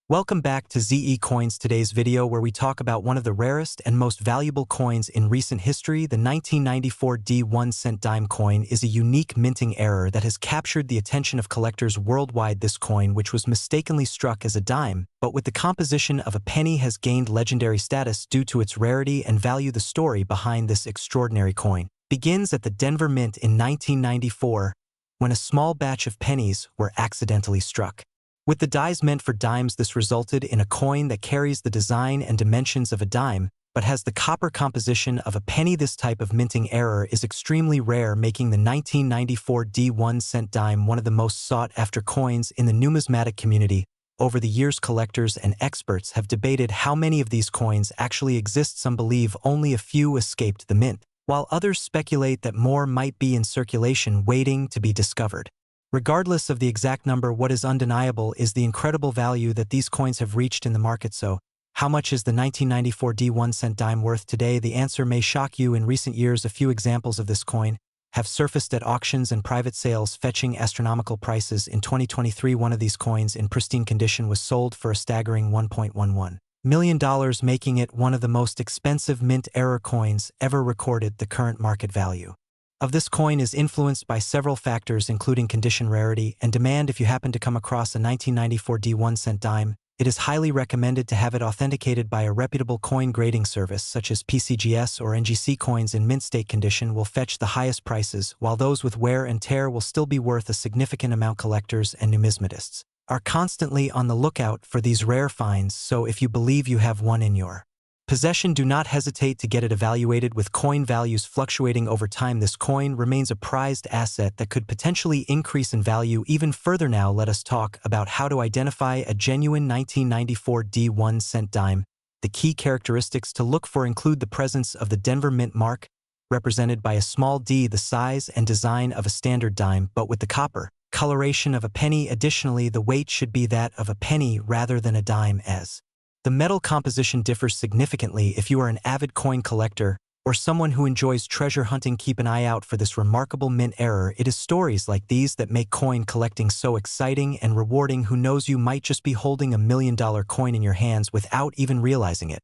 Welcome back to ZE Coins, today's video where we talk about one of the rarest and most valuable coins in recent history. The 1994 D1 dime coin is a unique minting error that has captured the attention of collectors worldwide. This coin, which was mistakenly struck as a dime, but with the composition of a penny, has gained legendary status due to its rarity and value. The story behind this extraordinary coin begins at the Denver Mint in 1994, when a small batch of pennies were accidentally struck. With the dies meant for dimes, this resulted in a coin that carries the design and dimensions of a dime, but has the copper composition of a penny. This type of minting error is extremely rare, making the 1994 D1 dime one of the most sought-after coins in the numismatic community. Over the years, collectors and experts have debated how many of these coins actually exist. Some believe only a few escaped the mint, while others speculate that more might be in circulation waiting to be discovered. Regardless of the exact number, what is undeniable is the incredible value that these coins have reached in the market. So, how much is the 1994 D1 dime worth today? The answer may shock you. In recent years, a few examples of this coin have surfaced at auctions and private sales, fetching astronomical prices. In 2023, one of these coins in pristine condition was sold for a staggering $1.11 million, making it one of the most expensive mint error coins ever recorded. The current market value of this coin is influenced by several factors, including condition, rarity, and demand. If you happen to come across a 1994 D1 dime, it is highly recommended to have it authenticated by a reputable coin grading service such as PCGS or NGC. Coins in mint state condition will fetch the highest prices, while those with wear and tear will still be worth a significant amount. Collectors and numismatists are constantly on the lookout for these rare finds, so if you believe you have one in your possession, do not hesitate to get it evaluated. With coin values fluctuating over time, this coin remains a prized asset that could potentially increase in value even further. Now let us talk about how to identify a genuine 1994 D1 dime. The key characteristics to look for include the presence of the Denver Mint mark, represented by a small d, the size and design of a standard dime, but with the copper coloration of a penny. Additionally, the weight should be that of a penny rather than a dime, as the metal composition differs significantly. If you are an avid coin collector or someone who enjoys treasure hunting, keep an eye out for this remarkable mint error. It is stories like these that make coin collecting so exciting and rewarding. Who knows, you might just be holding a $1 million coin in your hands without even realizing it.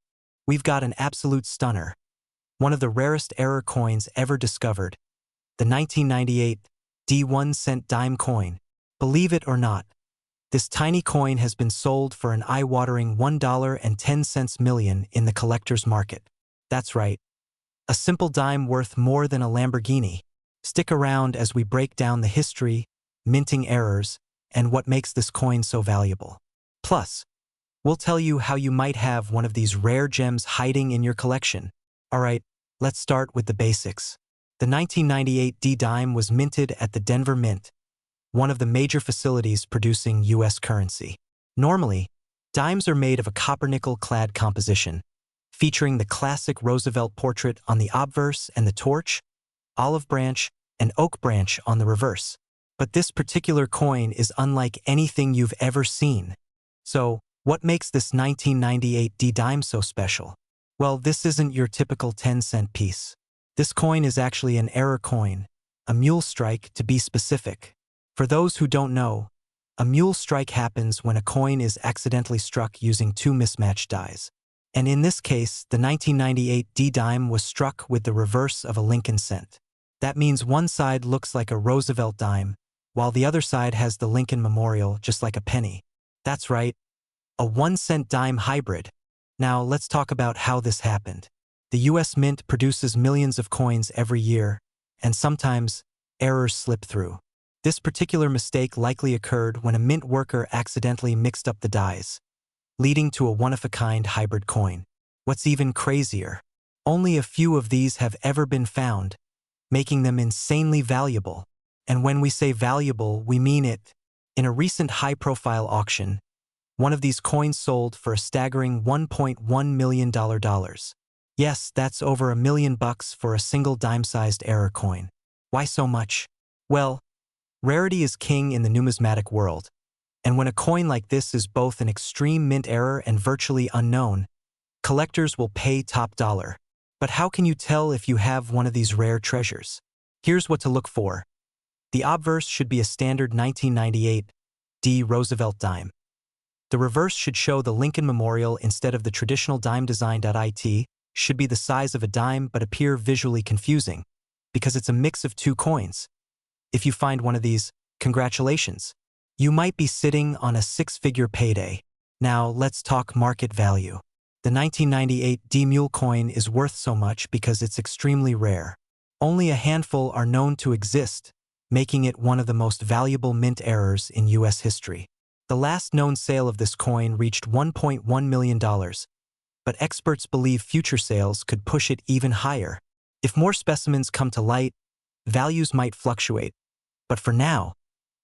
We've got an absolute stunner, one of the rarest error coins ever discovered, the 1998 D1 dime coin. Believe it or not, this tiny coin has been sold for an eye-watering $1.10 million in the collector's market. That's right, a simple dime worth more than a Lamborghini. Stick around as we break down the history, minting errors, and what makes this coin so valuable. Plus, we'll tell you how you might have one of these rare gems hiding in your collection. Alright, let's start with the basics. The 1998 D-dime was minted at the Denver Mint, one of the major facilities producing U.S. currency. Normally, dimes are made of a copper-nickel-clad composition, featuring the classic Roosevelt portrait on the obverse and the torch, olive branch, and oak branch on the reverse. But this particular coin is unlike anything you've ever seen. So, what makes this 1998 D-dime so special? Well, this isn't your typical 10-cent piece. This coin is actually an error coin, a mule strike to be specific. For those who don't know, a mule strike happens when a coin is accidentally struck using two mismatched dies. And in this case, the 1998 D-dime was struck with the reverse of a Lincoln cent. That means one side looks like a Roosevelt dime, while the other side has the Lincoln Memorial, just like a penny. That's right, a 1-cent dime hybrid. Now let's talk about how this happened. The U.S. Mint produces millions of coins every year, and sometimes errors slip through. This particular mistake likely occurred when a mint worker accidentally mixed up the dies, leading to a one-of-a-kind hybrid coin. What's even crazier, only a few of these have ever been found, making them insanely valuable. And when we say valuable, we mean it. In a recent high-profile auction, one of these coins sold for a staggering $1.1 million. Yes, that's over $1 million for a single dime-sized error coin. Why so much? Well, rarity is king in the numismatic world, and when a coin like this is both an extreme mint error and virtually unknown, collectors will pay top dollar. But how can you tell if you have one of these rare treasures? Here's what to look for. The obverse should be a standard 1998 D Roosevelt dime. The reverse should show the Lincoln Memorial instead of the traditional dime design. It should be the size of a dime but appear visually confusing, because it's a mix of two coins. If you find one of these, congratulations. You might be sitting on a six-figure payday. Now, let's talk market value. The 1998 D-Mule coin is worth so much because it's extremely rare. Only a handful are known to exist, making it one of the most valuable mint errors in U.S. history. The last known sale of this coin reached $1.1 million, but experts believe future sales could push it even higher. If more specimens come to light, values might fluctuate, but for now,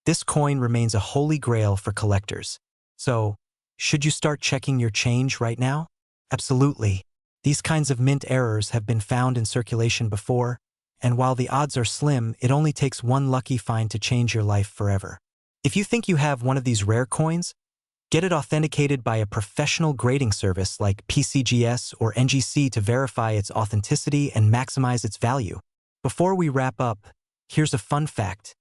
this coin remains a holy grail for collectors. So, should you start checking your change right now? Absolutely. These kinds of mint errors have been found in circulation before, and while the odds are slim, it only takes one lucky find to change your life forever. If you think you have one of these rare coins, get it authenticated by a professional grading service like PCGS or NGC to verify its authenticity and maximize its value. Before we wrap up, here's a fun fact.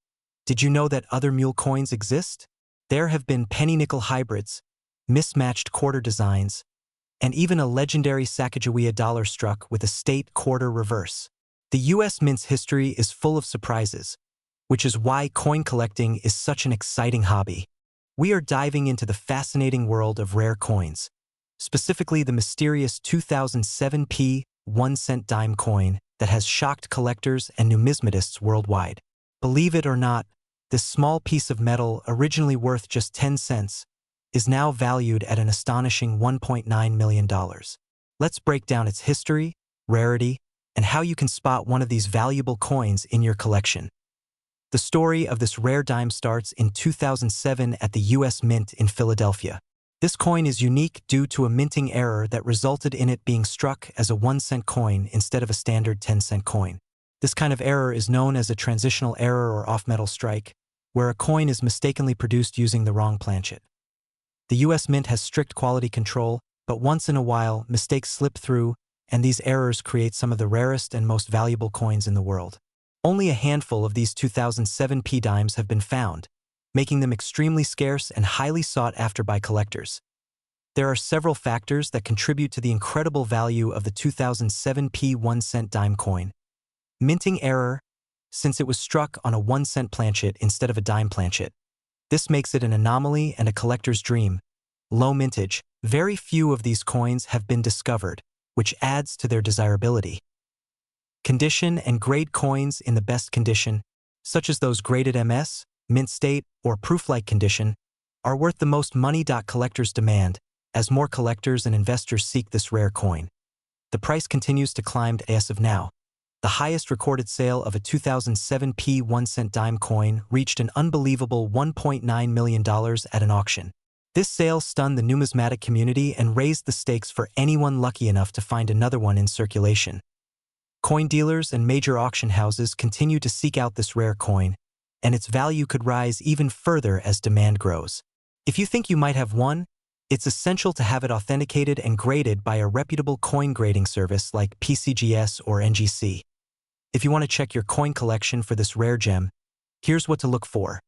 Did you know that other mule coins exist? There have been penny-nickel hybrids, mismatched quarter designs, and even a legendary Sacagawea dollar struck with a state quarter reverse. The U.S. mint's history is full of surprises, which is why coin collecting is such an exciting hobby. We are diving into the fascinating world of rare coins, specifically the mysterious 2007 1-cent dime coin that has shocked collectors and numismatists worldwide. Believe it or not, this small piece of metal, originally worth just 10 cents, is now valued at an astonishing $1.9 million. Let's break down its history, rarity, and how you can spot one of these valuable coins in your collection. The story of this rare dime starts in 2007 at the U.S. Mint in Philadelphia. This coin is unique due to a minting error that resulted in it being struck as a 1-cent coin instead of a standard 10-cent coin. This kind of error is known as a transitional error or off-metal strike, where a coin is mistakenly produced using the wrong planchet. The U.S. Mint has strict quality control, but once in a while, mistakes slip through, and these errors create some of the rarest and most valuable coins in the world. Only a handful of these 2007 dimes have been found, making them extremely scarce and highly sought after by collectors. There are several factors that contribute to the incredible value of the 2007 1-cent dime coin. Minting error, since it was struck on a 1-cent planchet instead of a dime planchet. This makes it an anomaly and a collector's dream. Low mintage, very few of these coins have been discovered, which adds to their desirability. Condition and grade coins in the best condition, such as those graded MS, mint state, or proof-like condition, are worth the most money. Collectors demand, as more collectors and investors seek this rare coin. The price continues to climb as of now. The highest recorded sale of a 2007 1-cent dime coin reached an unbelievable $1.9 million at an auction. This sale stunned the numismatic community and raised the stakes for anyone lucky enough to find another one in circulation. Coin dealers and major auction houses continue to seek out this rare coin, and its value could rise even further as demand grows. If you think you might have one, it's essential to have it authenticated and graded by a reputable coin grading service like PCGS or NGC. If you want to check your coin collection for this rare gem, here's what to look for.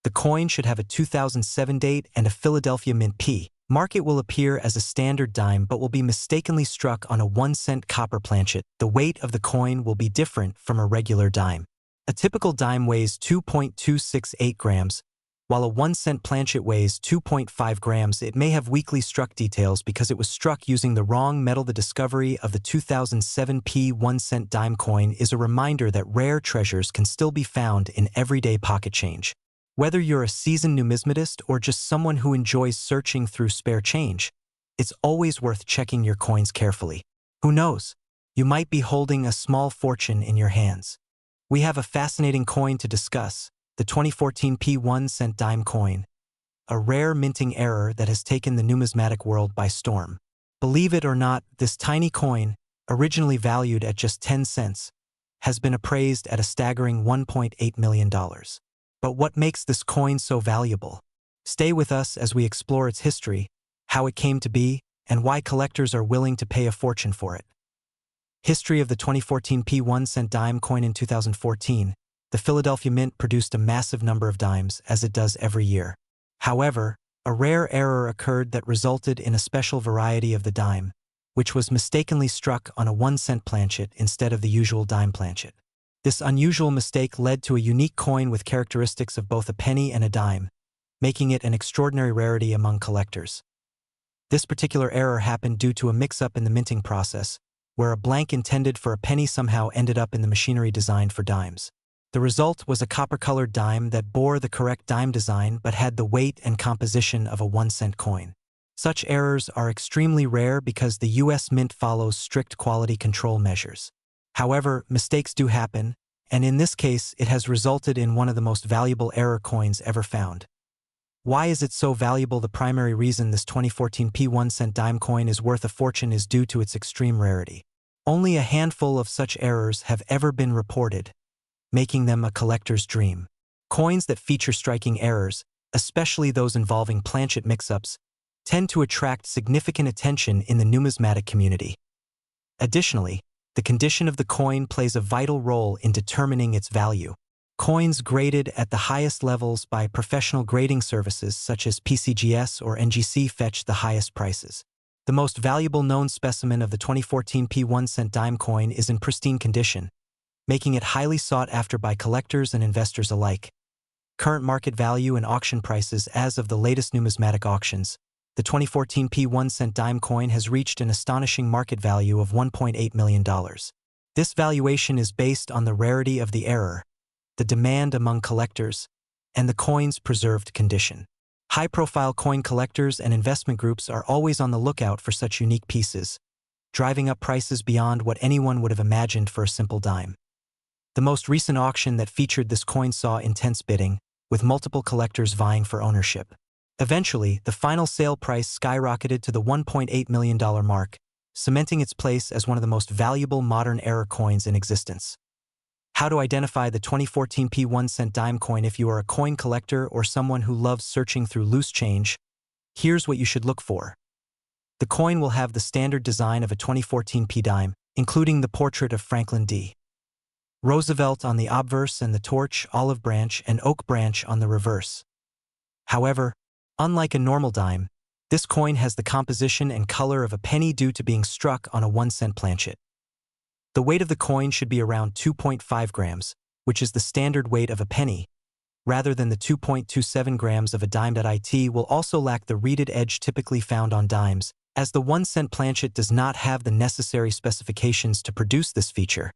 The coin should have a 2007 date and a Philadelphia Mint P. Mark. It will appear as a standard dime but will be mistakenly struck on a 1-cent copper planchet. The weight of the coin will be different from a regular dime. A typical dime weighs 2.268 grams, while a 1-cent planchet weighs 2.5 grams. It may have weakly struck details because it was struck using the wrong metal. The discovery of the 2007 1-cent dime coin is a reminder that rare treasures can still be found in everyday pocket change. Whether you're a seasoned numismatist or just someone who enjoys searching through spare change, it's always worth checking your coins carefully. Who knows? You might be holding a small fortune in your hands. We have a fascinating coin to discuss, the 2014 1-cent dime coin, a rare minting error that has taken the numismatic world by storm. Believe it or not, this tiny coin, originally valued at just 10 cents, has been appraised at a staggering $1.8 million. But what makes this coin so valuable? Stay with us as we explore its history, how it came to be, and why collectors are willing to pay a fortune for it. History of the 2014 1-cent dime coin. In 2014, the Philadelphia Mint produced a massive number of dimes, as it does every year. However, A rare error occurred that resulted in a special variety of the dime, which was mistakenly struck on a 1-cent planchet instead of the usual dime planchet. This unusual mistake led to a unique coin with characteristics of both a penny and a dime, making it an extraordinary rarity among collectors. This particular error happened due to a mix-up in the minting process, where a blank intended for a penny somehow ended up in the machinery designed for dimes. The result was a copper-colored dime that bore the correct dime design but had the weight and composition of a 1-cent coin. Such errors are extremely rare because the U.S. Mint follows strict quality control measures. However, mistakes do happen, and in this case, it has resulted in one of the most valuable error coins ever found. Why is it so valuable? The primary reason this 2014 1-cent dime coin is worth a fortune is due to its extreme rarity. Only a handful of such errors have ever been reported, making them a collector's dream. Coins that feature striking errors, especially those involving planchet mix-ups, tend to attract significant attention in the numismatic community. Additionally, the condition of the coin plays a vital role in determining its value. Coins graded at the highest levels by professional grading services such as PCGS or NGC fetch the highest prices. The most valuable known specimen of the 2014 1-cent dime coin is in pristine condition, making it highly sought after by collectors and investors alike. Current market value and auction prices as of the latest numismatic auctions, the 2014 1-cent dime coin has reached an astonishing market value of $1.8 million. This valuation is based on the rarity of the error, the demand among collectors, and the coin's preserved condition. High-profile coin collectors and investment groups are always on the lookout for such unique pieces, driving up prices beyond what anyone would have imagined for a simple dime. The most recent auction that featured this coin saw intense bidding, with multiple collectors vying for ownership. Eventually, the final sale price skyrocketed to the $1.8 million mark, cementing its place as one of the most valuable modern error coins in existence. How to identify the 2014 1-cent dime coin? If you are a coin collector or someone who loves searching through loose change, here's what you should look for. The coin will have the standard design of a 2014 dime, including the portrait of Franklin D. Roosevelt on the obverse and the torch, olive branch, and oak branch on the reverse. However, unlike a normal dime, this coin has the composition and color of a penny due to being struck on a 1-cent planchet. The weight of the coin should be around 2.5 grams, which is the standard weight of a penny, rather than the 2.27 grams of a dime. It will also lack the reeded edge typically found on dimes, as the 1-cent planchet does not have the necessary specifications to produce this feature.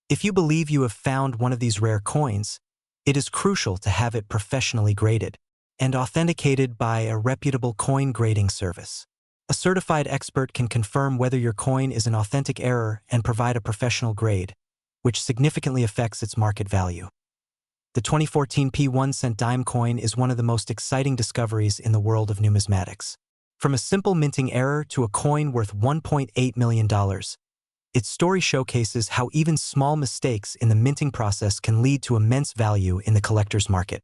If you believe you have found one of these rare coins, it is crucial to have it professionally graded and authenticated by a reputable coin grading service. A certified expert can confirm whether your coin is an authentic error and provide a professional grade, which significantly affects its market value. The 2014 1-cent dime coin is one of the most exciting discoveries in the world of numismatics. From a simple minting error to a coin worth $1.8 million, its story showcases how even small mistakes in the minting process can lead to immense value in the collector's market.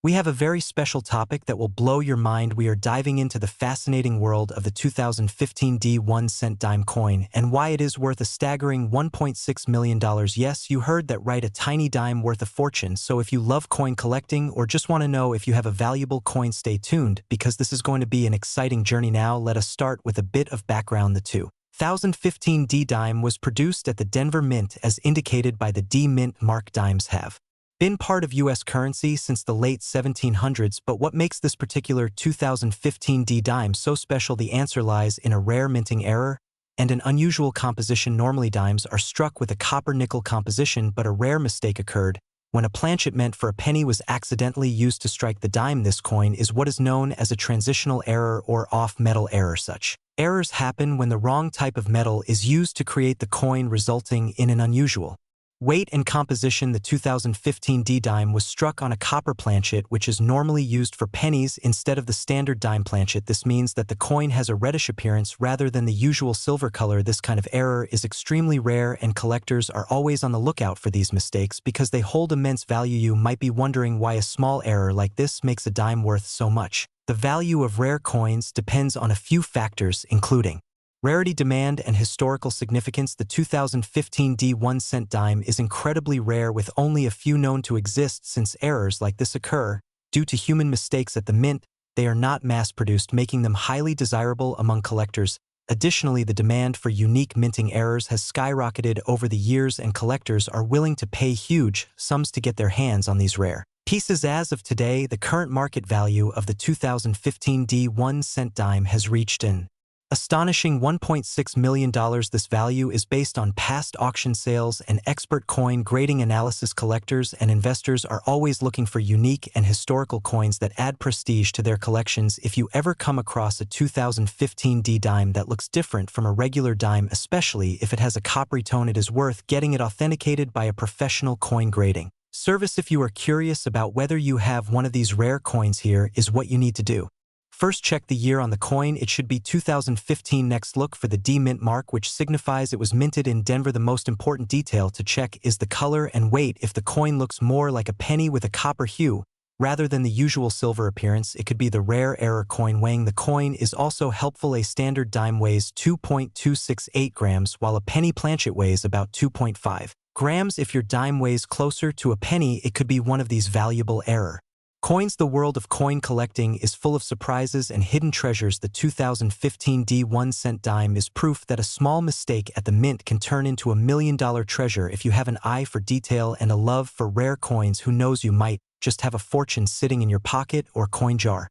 We have a very special topic that will blow your mind. We are diving into the fascinating world of the 2015 1-cent dime coin and why it is worth a staggering $1.6 million. Yes, you heard that right, a tiny dime worth a fortune. So if you love coin collecting or just want to know if you have a valuable coin, stay tuned because this is going to be an exciting journey. Now let us start with a bit of background. The 2015 dime was produced at the Denver Mint as indicated by the D Mint mark. Dimes have been part of U.S. currency since the late 1700s, but what makes this particular 2015 dime so special? The answer lies in a rare minting error and an unusual composition. Normally dimes are struck with a copper-nickel composition, but a rare mistake occurred when a planchet meant for a penny was accidentally used to strike the dime. This coin is what is known as a transitional error or off-metal error. Such errors happen when the wrong type of metal is used to create the coin, resulting in an unusual weight and composition. The 2015 dime was struck on a copper planchet, which is normally used for pennies instead of the standard dime planchet. This means that the coin has a reddish appearance rather than the usual silver color. This kind of error is extremely rare, and collectors are always on the lookout for these mistakes because they hold immense value. You might be wondering why a small error like this makes a dime worth so much. The value of rare coins depends on a few factors, including rarity, demand, and historical significance. The 2015 1-cent dime is incredibly rare, with only a few known to exist. Since errors like this occur due to human mistakes at the mint, they are not mass-produced, making them highly desirable among collectors. Additionally, the demand for unique minting errors has skyrocketed over the years, and collectors are willing to pay huge sums to get their hands on these rare pieces. As of today, the current market value of the 2015 D1 cent dime has reached an astonishing $1.6 million. This value is based on past auction sales and expert coin grading analysis. Collectors and investors are always looking for unique and historical coins that add prestige to their collections. If you ever come across a 2015 D dime that looks different from a regular dime, especially if it has a coppery tone, it is worth getting it authenticated by a professional coin grading service. If you are curious about whether you have one of these rare coins, here is what you need to do. First, check the year on the coin. It should be 2015. Next, look for the D mint mark, which signifies it was minted in Denver. The most important detail to check is the color and weight. If the coin looks more like a penny with a copper hue rather than the usual silver appearance, it could be the rare error coin. Weighing the coin is also helpful. A standard dime weighs 2.268 grams, while a penny planchet weighs about 2.5 grams. If your dime weighs closer to a penny, it could be one of these valuable error coins. The world of coin collecting is full of surprises and hidden treasures. The 2015 D1 cent dime is proof that a small mistake at the mint can turn into a $1 million treasure. If you have an eye for detail and a love for rare coins, who knows, you might just have a fortune sitting in your pocket or coin jar.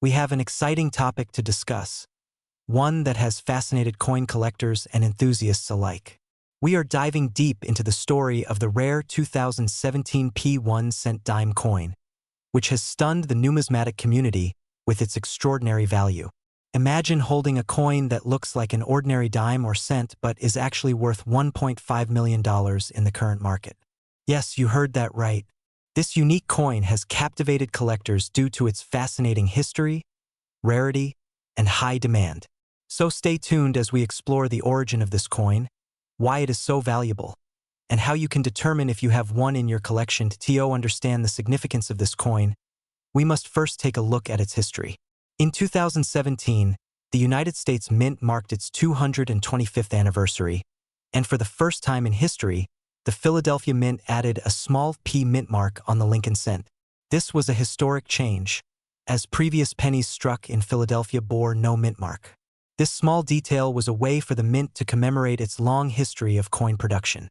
We have an exciting topic to discuss, one that has fascinated coin collectors and enthusiasts alike. We are diving deep into the story of the rare 2017 P1 cent dime coin, which has stunned the numismatic community with its extraordinary value. Imagine holding a coin that looks like an ordinary dime or cent but is actually worth $1.5 million in the current market. Yes, you heard that right. This unique coin has captivated collectors due to its fascinating history, rarity, and high demand. So stay tuned as we explore the origin of this coin, why it is so valuable, and how you can determine if you have one in your collection. To understand the significance of this coin, we must first take a look at its history. In 2017, the United States Mint marked its 225th anniversary, and for the first time in history, the Philadelphia Mint added a small P mint mark on the Lincoln cent. This was a historic change, as previous pennies struck in Philadelphia bore no mint mark. This small detail was a way for the mint to commemorate its long history of coin production.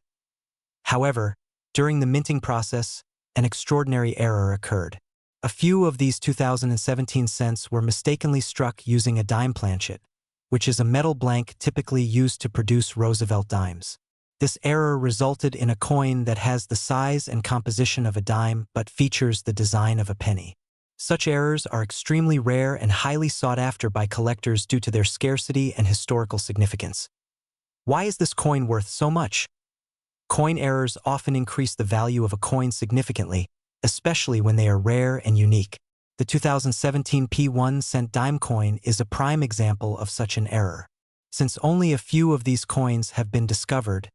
However, during the minting process, an extraordinary error occurred. A few of these 2017 cents were mistakenly struck using a dime planchet, which is a metal blank typically used to produce Roosevelt dimes. This error resulted in a coin that has the size and composition of a dime but features the design of a penny. Such errors are extremely rare and highly sought after by collectors due to their scarcity and historical significance. Why is this coin worth so much? Coin errors often increase the value of a coin significantly, especially when they are rare and unique. The 2017 P1 cent dime coin is a prime example of such an error. Since only a few of these coins have been discovered,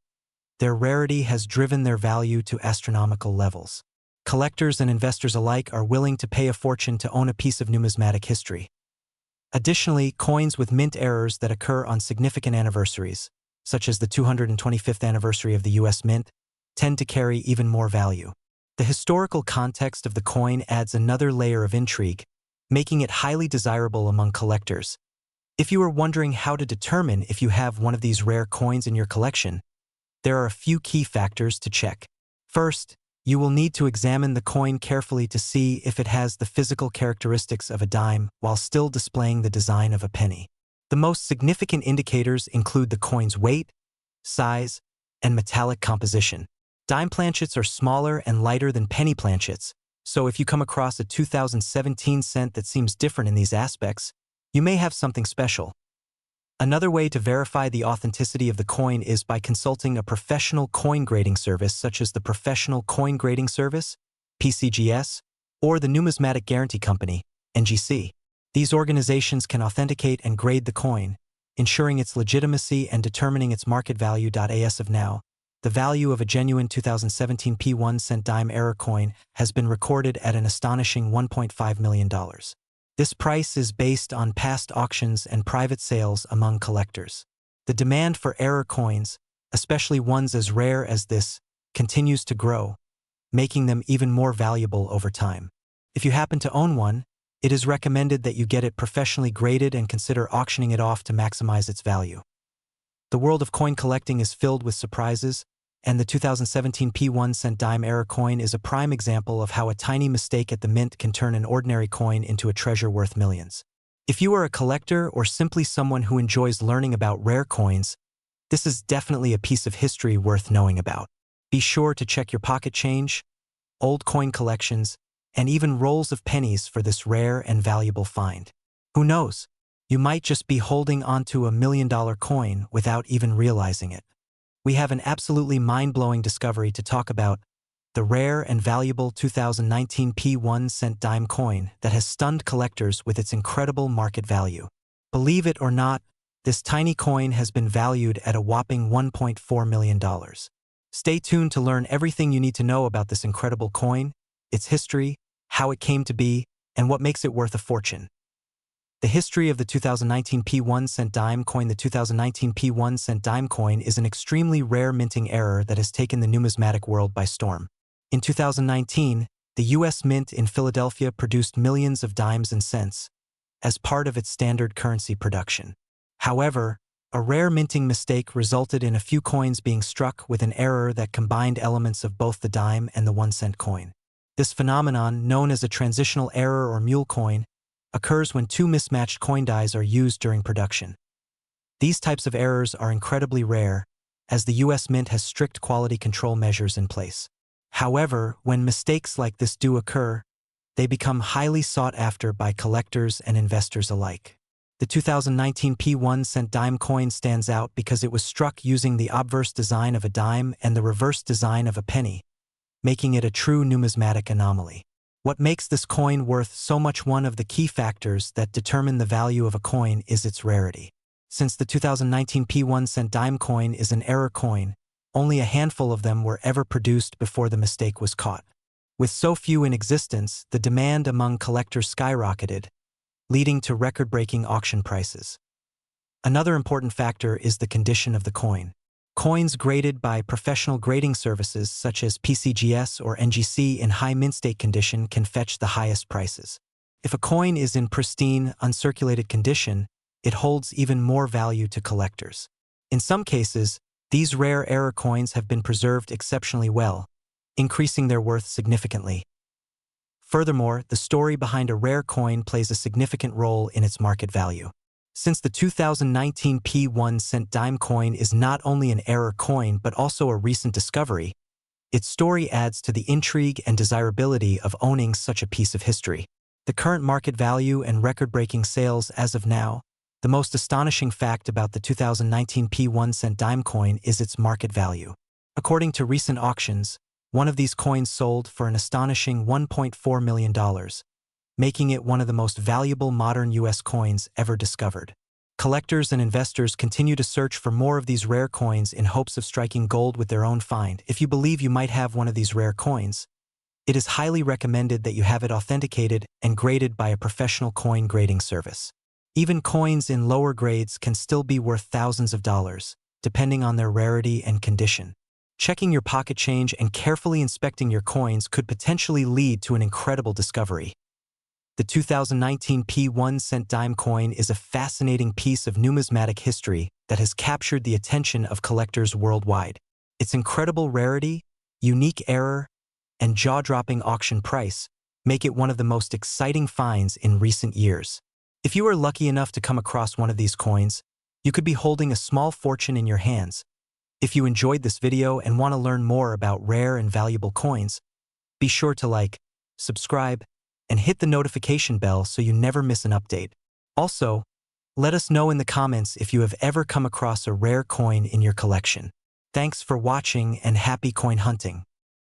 their rarity has driven their value to astronomical levels. Collectors and investors alike are willing to pay a fortune to own a piece of numismatic history. Additionally, coins with mint errors that occur on significant anniversaries, such as the 225th anniversary of the U.S. Mint, tend to carry even more value. The historical context of the coin adds another layer of intrigue, making it highly desirable among collectors. If you are wondering how to determine if you have one of these rare coins in your collection, there are a few key factors to check. First, you will need to examine the coin carefully to see if it has the physical characteristics of a dime while still displaying the design of a penny. The most significant indicators include the coin's weight, size, and metallic composition. Dime planchets are smaller and lighter than penny planchets, so if you come across a 2017 cent that seems different in these aspects, you may have something special. Another way to verify the authenticity of the coin is by consulting a professional coin grading service such as the Professional Coin Grading Service, PCGS, or the Numismatic Guarantee Company, NGC. These organizations can authenticate and grade the coin, ensuring its legitimacy and determining its market value. As of now, the value of a genuine 2017 P1 cent dime error coin has been recorded at an astonishing $1.5 million. This price is based on past auctions and private sales among collectors. The demand for error coins, especially ones as rare as this, continues to grow, making them even more valuable over time. If you happen to own one, It is recommended that you get it professionally graded and consider auctioning it off to maximize its value. The world of coin collecting is filled with surprises, and the 2017 P1 dime era coin is a prime example of how a tiny mistake at the mint can turn an ordinary coin into a treasure worth millions. If you are a collector or simply someone who enjoys learning about rare coins, this is definitely a piece of history worth knowing about. Be sure to check your pocket change, old coin collections, and even rolls of pennies for this rare and valuable find. Who knows? You might just be holding onto $1 million coin without even realizing it. We have an absolutely mind-blowing discovery to talk about: the rare and valuable 2019 P1 dime coin that has stunned collectors with its incredible market value. Believe it or not, this tiny coin has been valued at a whopping $1.4 million. Stay tuned to learn everything you need to know about this incredible coin, its history, how it came to be, and what makes it worth a fortune. The history of the 2019 P1 dime coin. The 2019 P1 dime coin is an extremely rare minting error that has taken the numismatic world by storm. In 2019, the U.S. Mint in Philadelphia produced millions of dimes and cents as part of its standard currency production. However, a rare minting mistake resulted in a few coins being struck with an error that combined elements of both the dime and the 1-cent coin. This phenomenon, known as a transitional error or mule coin, occurs when two mismatched coin dies are used during production. These types of errors are incredibly rare, as the U.S. Mint has strict quality control measures in place. However, when mistakes like this do occur, they become highly sought after by collectors and investors alike. The 2019 P1 dime coin stands out because it was struck using the obverse design of a dime and the reverse design of a penny, making it a true numismatic anomaly. What makes this coin worth so much? One of the key factors that determine the value of a coin is its rarity. Since the 2019 P1 dime coin is an error coin, only a handful of them were ever produced before the mistake was caught. With so few in existence, the demand among collectors skyrocketed, leading to record-breaking auction prices. Another important factor is the condition of the coin. Coins graded by professional grading services such as PCGS or NGC in high mint state condition can fetch the highest prices. If a coin is in pristine, uncirculated condition, it holds even more value to collectors. In some cases, these rare error coins have been preserved exceptionally well, increasing their worth significantly. Furthermore, the story behind a rare coin plays a significant role in its market value. Since the 2019 P1 dime coin is not only an error coin but also a recent discovery, its story adds to the intrigue and desirability of owning such a piece of history. The current market value and record-breaking sales as of now. The most astonishing fact about the 2019 P1 dime coin is its market value. According to recent auctions, one of these coins sold for an astonishing $1.4 million, making it one of the most valuable modern U.S. coins ever discovered. Collectors and investors continue to search for more of these rare coins in hopes of striking gold with their own find. If you believe you might have one of these rare coins, it is highly recommended that you have it authenticated and graded by a professional coin grading service. Even coins in lower grades can still be worth thousands of dollars, depending on their rarity and condition. Checking your pocket change and carefully inspecting your coins could potentially lead to an incredible discovery. The 2019 P1 dime coin is a fascinating piece of numismatic history that has captured the attention of collectors worldwide. Its incredible rarity, unique error, and jaw-dropping auction price make it one of the most exciting finds in recent years. If you are lucky enough to come across one of these coins, you could be holding a small fortune in your hands. If you enjoyed this video and want to learn more about rare and valuable coins, be sure to like, subscribe, and hit the notification bell so you never miss an update. Also, let us know in the comments if you have ever come across a rare coin in your collection. Thanks for watching and happy coin hunting.